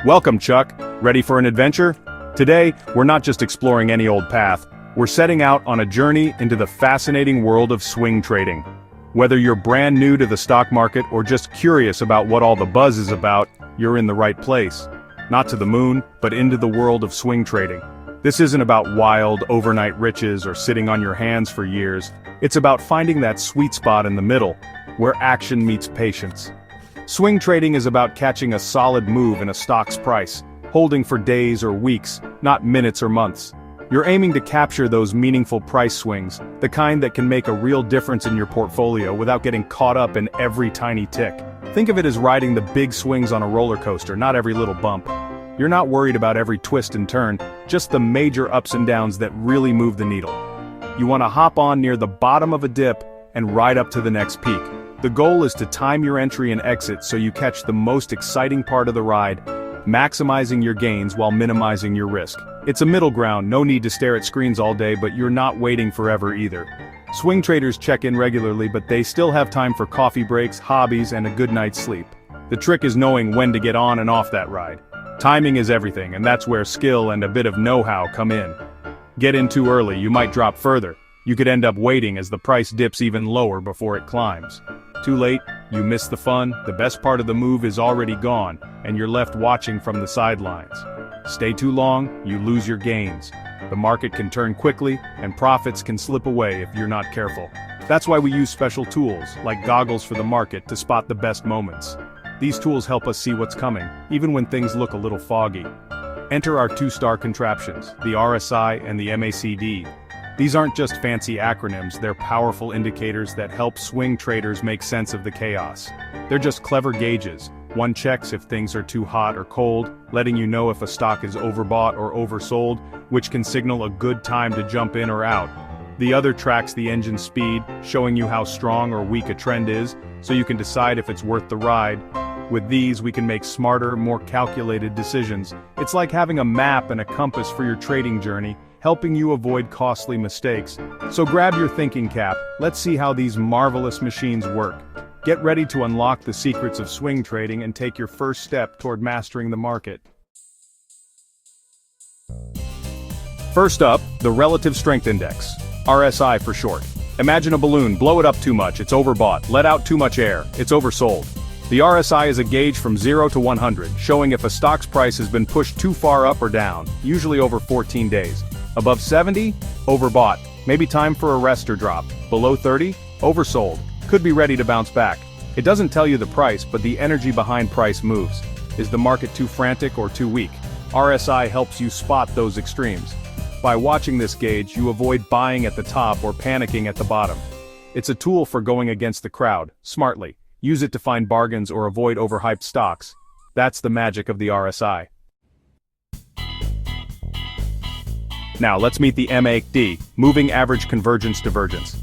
Welcome, Chuck. Ready for an adventure? Today, we're not just exploring any old path, we're setting out on a journey into the fascinating world of swing trading. Whether you're brand new to the stock market or just curious about what all the buzz is about, you're in the right place. Not to the moon, but into the world of swing trading. This isn't about wild, overnight riches or sitting on your hands for years. It's about finding that sweet spot in the middle, where action meets patience. Swing trading is about catching a solid move in a stock's price, holding for days or weeks, not minutes or months. You're aiming to capture those meaningful price swings, the kind that can make a real difference in your portfolio without getting caught up in every tiny tick. Think of it as riding the big swings on a roller coaster, not every little bump. You're not worried about every twist and turn, just the major ups and downs that really move the needle. You want to hop on near the bottom of a dip and ride up to the next peak. The goal is to time your entry and exit so you catch the most exciting part of the ride, maximizing your gains while minimizing your risk. It's a middle ground, no need to stare at screens all day, but you're not waiting forever either. Swing traders check in regularly, but they still have time for coffee breaks, hobbies, and a good night's sleep. The trick is knowing when to get on and off that ride. Timing is everything, and that's where skill and a bit of know-how come in. Get in too early, you might drop further. You could end up waiting as the price dips even lower before it climbs. Too late, you miss the fun, the best part of the move is already gone, and you're left watching from the sidelines. Stay too long, you lose your gains. The market can turn quickly, and profits can slip away if you're not careful. That's why we use special tools, like goggles for the market, to spot the best moments. These tools help us see what's coming, even when things look a little foggy. Enter our two-star contraptions, the RSI and the MACD. These aren't just fancy acronyms, they're powerful indicators that help swing traders make sense of the chaos. They're just clever gauges. One checks if things are too hot or cold, letting you know if a stock is overbought or oversold, which can signal a good time to jump in or out. The other tracks the engine speed, showing you how strong or weak a trend is, so you can decide if it's worth the ride. With these, we can make smarter, more calculated decisions. It's like having a map and a compass for your trading journey, helping you avoid costly mistakes. So grab your thinking cap, let's see how these marvelous machines work. Get ready to unlock the secrets of swing trading and take your first step toward mastering the market. First up, the Relative Strength Index, RSI for short. Imagine a balloon, blow it up too much, it's overbought, let out too much air, it's oversold. The RSI is a gauge from 0 to 100, showing if a stock's price has been pushed too far up or down, usually over 14 days. Above 70, overbought, maybe time for a rest or drop. Below 30, oversold, could be ready to bounce back. It doesn't tell you the price, but the energy behind price moves. Is the market too frantic or too weak? RSI helps you spot those extremes. By watching this gauge, you avoid buying at the top or panicking at the bottom. It's a tool for going against the crowd, smartly. Use it to find bargains or avoid overhyped stocks. That's the magic of the RSI. Now let's meet the MACD, Moving Average Convergence Divergence.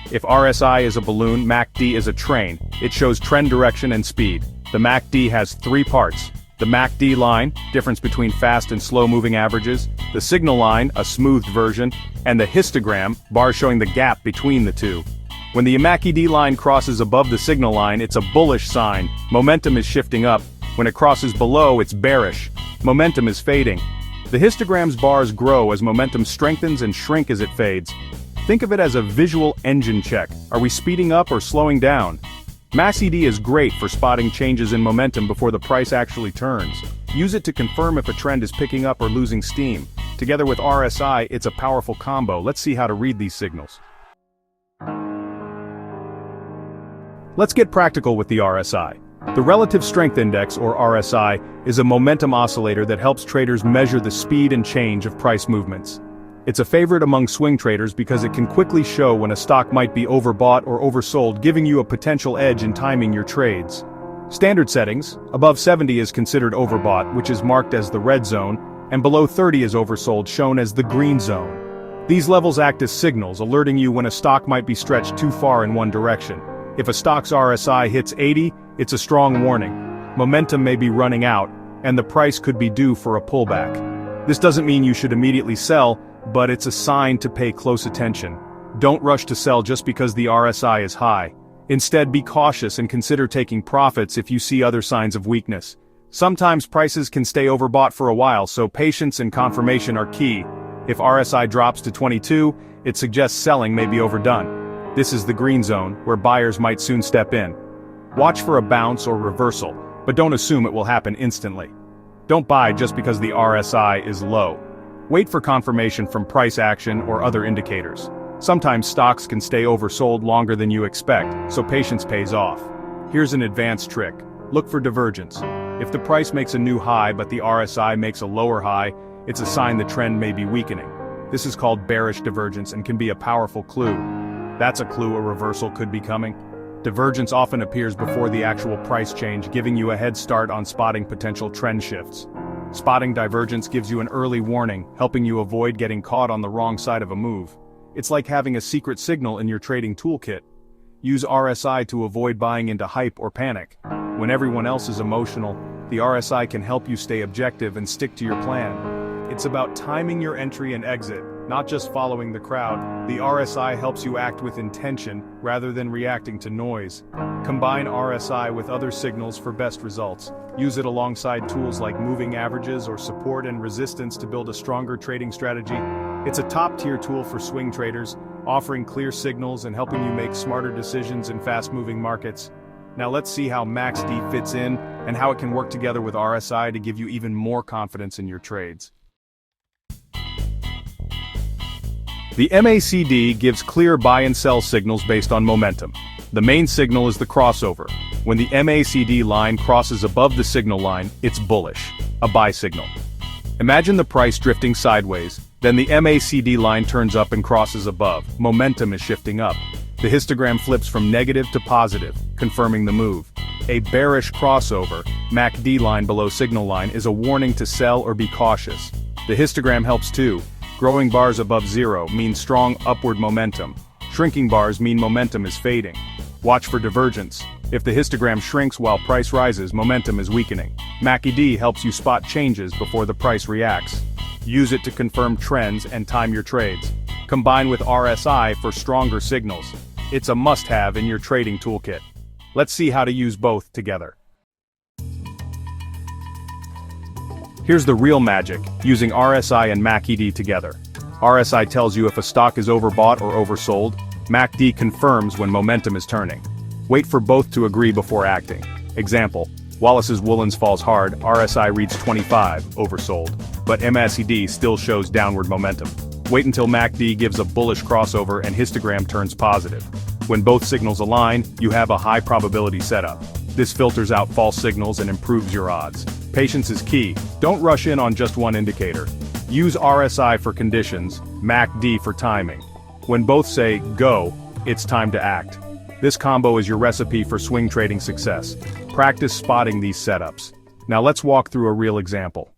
If RSI is a balloon, MACD is a train. It shows trend direction and speed. The MACD has three parts. The MACD line, difference between fast and slow moving averages, the signal line, a smoothed version, and the histogram, bars showing the gap between the two. When the MACD line crosses above the signal line, it's a bullish sign. Momentum is shifting up. When it crosses below, it's bearish. Momentum is fading. The histogram's bars grow as momentum strengthens and shrink as it fades. Think of it as a visual engine check. Are we speeding up or slowing down? MACD is great for spotting changes in momentum before the price actually turns. Use it to confirm if a trend is picking up or losing steam. Together with RSI, it's a powerful combo. Let's see how to read these signals. Let's get practical with the RSI. The Relative Strength Index, or RSI, is a momentum oscillator that helps traders measure the speed and change of price movements. It's a favorite among swing traders because it can quickly show when a stock might be overbought or oversold, giving you a potential edge in timing your trades. Standard settings: above 70 is considered overbought, which is marked as the red zone, and below 30 is oversold, shown as the green zone. These levels act as signals, alerting you when a stock might be stretched too far in one direction. If a stock's RSI hits 80, it's a strong warning. Momentum may be running out, and the price could be due for a pullback. This doesn't mean you should immediately sell, but it's a sign to pay close attention. Don't rush to sell just because the RSI is high. Instead, be cautious and consider taking profits if you see other signs of weakness. Sometimes prices can stay overbought for a while, so patience and confirmation are key. If RSI drops to 22, it suggests selling may be overdone. This is the green zone, where buyers might soon step in. Watch for a bounce or reversal, but don't assume it will happen instantly. Don't buy just because the RSI is low. Wait for confirmation from price action or other indicators. Sometimes stocks can stay oversold longer than you expect, so patience pays off. Here's an advanced trick. Look for divergence. If the price makes a new high but the RSI makes a lower high, it's a sign the trend may be weakening. This is called bearish divergence and can be a powerful clue. That's a clue a reversal could be coming. Divergence often appears before the actual price change, giving you a head start on spotting potential trend shifts. Spotting divergence gives you an early warning, helping you avoid getting caught on the wrong side of a move. It's like having a secret signal in your trading toolkit. Use RSI to avoid buying into hype or panic. When everyone else is emotional, the RSI can help you stay objective and stick to your plan. It's about timing your entry and exit, not just following the crowd. The RSI helps you act with intention, rather than reacting to noise. Combine RSI with other signals for best results. Use it alongside tools like moving averages or support and resistance to build a stronger trading strategy. It's a top-tier tool for swing traders, offering clear signals and helping you make smarter decisions in fast-moving markets. Now let's see how MACD fits in and how it can work together with RSI to give you even more confidence in your trades. The MACD gives clear buy and sell signals based on momentum. The main signal is the crossover. When the MACD line crosses above the signal line, it's bullish, a buy signal. Imagine the price drifting sideways, then the MACD line turns up and crosses above. Momentum is shifting up. The histogram flips from negative to positive, confirming the move. A bearish crossover, MACD line below signal line, is a warning to sell or be cautious. The histogram helps too. Growing bars above zero mean strong upward momentum. Shrinking bars mean momentum is fading. Watch for divergence. If the histogram shrinks while price rises, momentum is weakening. MACD helps you spot changes before the price reacts. Use it to confirm trends and time your trades. Combine with RSI for stronger signals. It's a must-have in your trading toolkit. Let's see how to use both together. Here's the real magic, using RSI and MACD together. RSI tells you if a stock is overbought or oversold. MACD confirms when momentum is turning. Wait for both to agree before acting. Example, Wallace's Woolens falls hard, RSI reads 25, oversold, but MACD still shows downward momentum. Wait until MACD gives a bullish crossover and histogram turns positive. When both signals align, you have a high probability setup. This filters out false signals and improves your odds. Patience is key. Don't rush in on just one indicator. Use RSI for conditions, MACD for timing. When both say, go, it's time to act. This combo is your recipe for swing trading success. Practice spotting these setups. Now let's walk through a real example.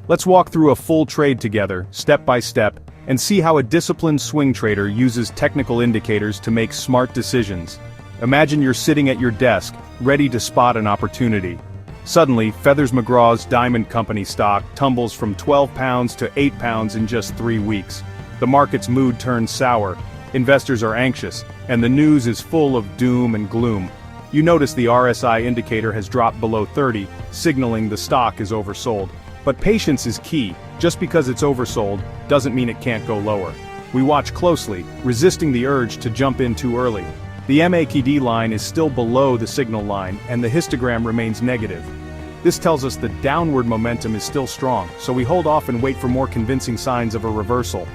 Let's walk through a full trade together, step by step, and see how a disciplined swing trader uses technical indicators to make smart decisions. Imagine you're sitting at your desk, ready to spot an opportunity. Suddenly, Feathers McGraw's Diamond Company stock tumbles from £12 to £8 in just 3 weeks. The market's mood turns sour, investors are anxious, and the news is full of doom and gloom. You notice the RSI indicator has dropped below 30, signaling the stock is oversold. But patience is key. Just because it's oversold, doesn't mean it can't go lower. We watch closely, resisting the urge to jump in too early. The MACD line is still below the signal line, and the histogram remains negative. This tells us the downward momentum is still strong, so we hold off and wait for more convincing signs of a reversal.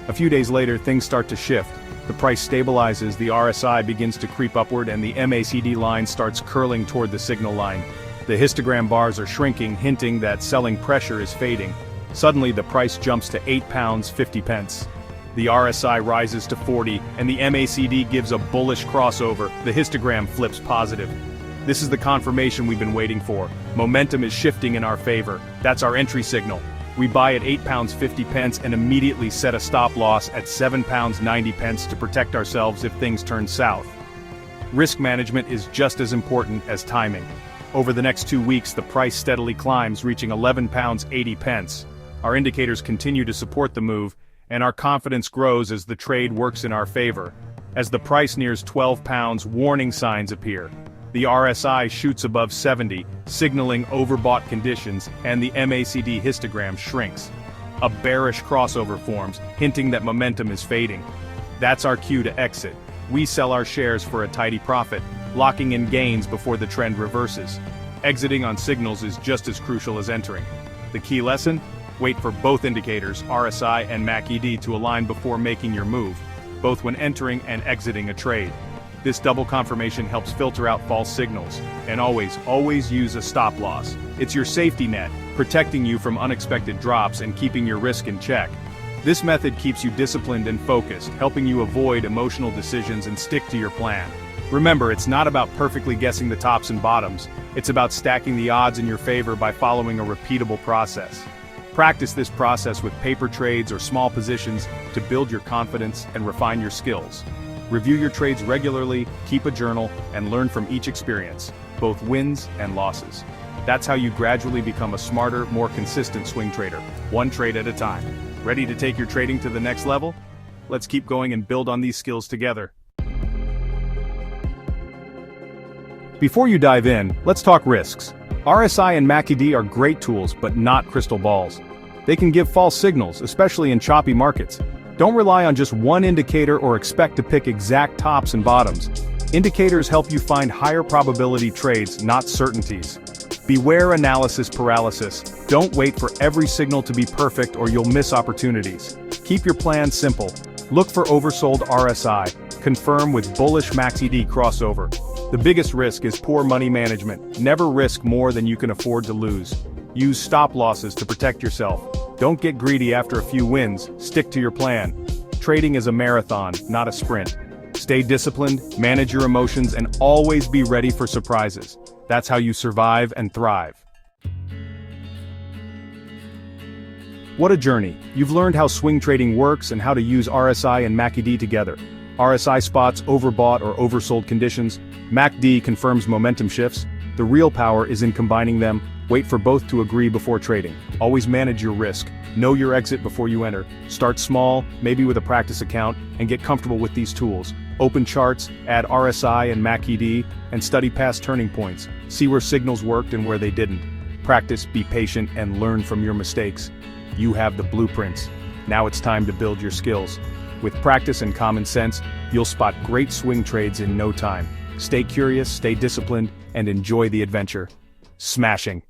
A few days later, things start to shift. The price stabilizes, the RSI begins to creep upward, and the MACD line starts curling toward the signal line. The histogram bars are shrinking, hinting that selling pressure is fading. Suddenly, the price jumps to £8.50. The RSI rises to 40, and the MACD gives a bullish crossover. The histogram flips positive. This is the confirmation we've been waiting for. Momentum is shifting in our favor. That's our entry signal. We buy at £8.50 and immediately set a stop loss at £7.90 to protect ourselves if things turn south. Risk management is just as important as timing. Over the next 2 weeks, the price steadily climbs, reaching £11.80. Our indicators continue to support the move, and our confidence grows as the trade works in our favor. As the price nears £12, warning signs appear. The RSI shoots above 70, signaling overbought conditions, and the MACD histogram shrinks. A bearish crossover forms, hinting that momentum is fading. That's our cue to exit. We sell our shares for a tidy profit, locking in gains before the trend reverses. Exiting on signals is just as crucial as entering. The key lesson? Wait for both indicators, RSI and MACD, to align before making your move, both when entering and exiting a trade. This double confirmation helps filter out false signals. And always use a stop loss. It's your safety net, protecting you from unexpected drops and keeping your risk in check. This method keeps you disciplined and focused, helping you avoid emotional decisions and stick to your plan. Remember, it's not about perfectly guessing the tops and bottoms, it's about stacking the odds in your favor by following a repeatable process. Practice this process with paper trades or small positions to build your confidence and refine your skills. Review your trades regularly, keep a journal, and learn from each experience, both wins and losses. That's how you gradually become a smarter, more consistent swing trader, one trade at a time. Ready to take your trading to the next level? Let's keep going and build on these skills together. Before you dive in, let's talk risks. RSI and MACD are great tools, but not crystal balls. They can give false signals, especially in choppy markets. Don't rely on just one indicator or expect to pick exact tops and bottoms. Indicators help you find higher probability trades, not certainties. Beware analysis paralysis. Don't wait for every signal to be perfect or you'll miss opportunities. Keep your plan simple. Look for oversold RSI. Confirm with bullish MACD crossover. The biggest risk is poor money management. Never risk more than you can afford to lose. Use stop losses to protect yourself. Don't get greedy after a few wins, stick to your plan. Trading is a marathon, not a sprint. Stay disciplined, manage your emotions, and always be ready for surprises. That's how you survive and thrive. What a journey. You've learned how swing trading works and how to use RSI and MACD together. RSI spots overbought or oversold conditions. MACD confirms momentum shifts. The real power is in combining them. Wait for both to agree before trading. Always manage your risk. Know your exit before you enter. Start small, maybe with a practice account, and get comfortable with these tools. Open charts, add RSI and MACD, and study past turning points. See where signals worked and where they didn't. Practice, be patient, and learn from your mistakes. You have the blueprints. Now it's time to build your skills. With practice and common sense, you'll spot great swing trades in no time. Stay curious, stay disciplined, and enjoy the adventure. Smashing.